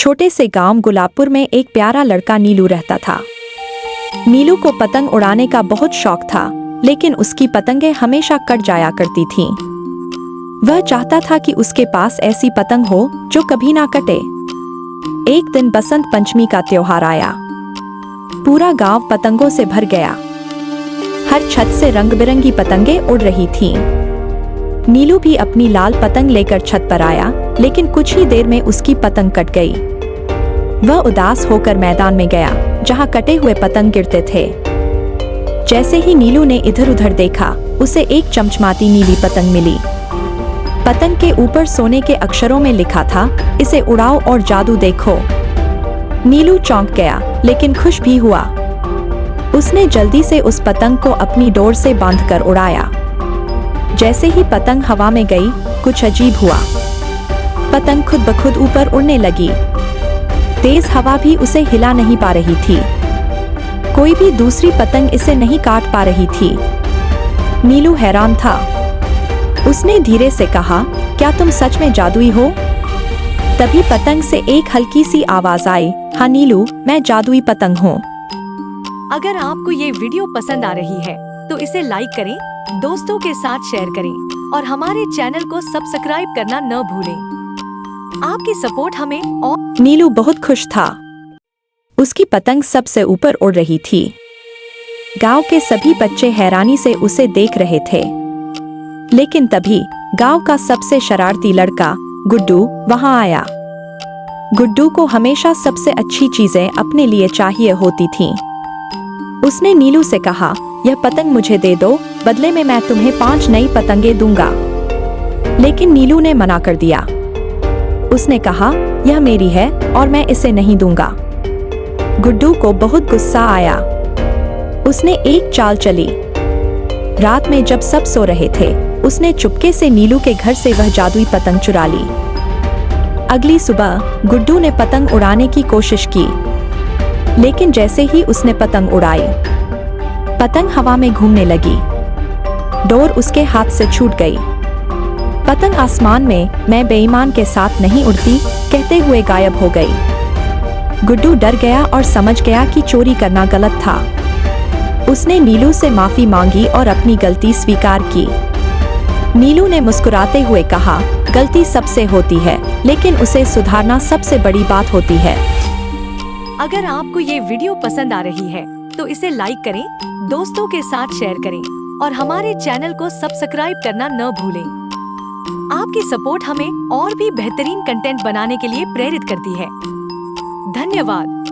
छोटे से गांव गुलाबपुर में एक प्यारा लड़का नीलू रहता था। नीलू को पतंग उड़ाने का बहुत शौक था, लेकिन उसकी पतंगें हमेशा कट जाया करती थीं। वह चाहता था कि उसके पास ऐसी पतंग हो जो कभी ना कटे। एक दिन बसंत पंचमी का त्योहार आया। पूरा गांव पतंगों से भर गया। हर छत से रंग बिरंगी पतंगें उड़ रही थीं। नीलू भी अपनी लाल पतंग लेकर छत पर आया, लेकिन कुछ ही देर में उसकी पतंग कट गई। वह उदास होकर मैदान में गया, जहां कटे हुए पतंग गिरते थे। जैसे ही नीलू ने इधर उधर देखा, उसे एक चमचमाती नीली पतंग मिली। पतंग के ऊपर सोने के अक्षरों में लिखा था, इसे उड़ाओ और जादू देखो। नीलू चौंक गया, लेकिन खुश भी हुआ। उसने जल्दी से उस पतंग को अपनी डोर से बांधकर उड़ाया। जैसे ही पतंग हवा में गई, कुछ अजीब हुआ। पतंग खुद ब खुद ऊपर उड़ने लगी। तेज हवा भी उसे हिला नहीं पा रही थी। कोई भी दूसरी पतंग इसे नहीं काट पा रही थी। नीलू हैरान था। उसने धीरे से कहा, क्या तुम सच में जादुई हो? तभी पतंग से एक हल्की सी आवाज आई, हाँ नीलू, मैं जादुई पतंग हूँ। अगर आपको ये वीडियो पसंद आ रही है तो इसे लाइक करें, दोस्तों के साथ शेयर करें और हमारे चैनल को सब्सक्राइब करना न भूलें। आपकी सपोर्ट हमें और नीलू बहुत खुश था। उसकी पतंग सबसे ऊपर उड़ रही थी। गांव के सभी बच्चे हैरानी से उसे देख रहे थे। लेकिन तभी गांव का सबसे शरारती लड़का गुड्डू वहां आया। गुड्डू को हमेशा सबसे अच्छी चीजें अपने लिए चाहिए होती थीं। उसने नीलू से कहा, यह पतंग मुझे दे दो, बदले में मैं तुम्हें 5 नई पतंगें दूंगा। लेकिन नीलू ने मना कर दिया। उसने कहा, यह मेरी है और मैं इसे नहीं दूंगा। गुड्डू को बहुत गुस्सा आया। उसने एक चाल चली। रात में जब सब सो रहे थे, उसने चुपके से नीलू के घर से वह जादुई पतंग चुरा ली। अगली सुबह गुड्डू ने पतंग उड़ाने की कोशिश की, लेकिन जैसे ही उसने पतंग उड़ाई, पतंग हवा में घूमने लगी। डोर उसके हाथ से छूट गई। पतंग आसमान में मैं बेईमान के साथ नहीं उड़ती कहते हुए गायब हो गई। गुड्डू डर गया और समझ गया कि चोरी करना गलत था। उसने नीलू से माफी मांगी और अपनी गलती स्वीकार की। नीलू ने मुस्कुराते हुए कहा, गलती सबसे होती है, लेकिन उसे सुधारना सबसे बड़ी बात होती है। अगर आपको ये वीडियो पसंद आ रही है तो इसे लाइक करें, दोस्तों के साथ शेयर करें और हमारे चैनल को सब्सक्राइब करना न भूलें। आपकी सपोर्ट हमें और भी बेहतरीन कंटेंट बनाने के लिए प्रेरित करती है। धन्यवाद।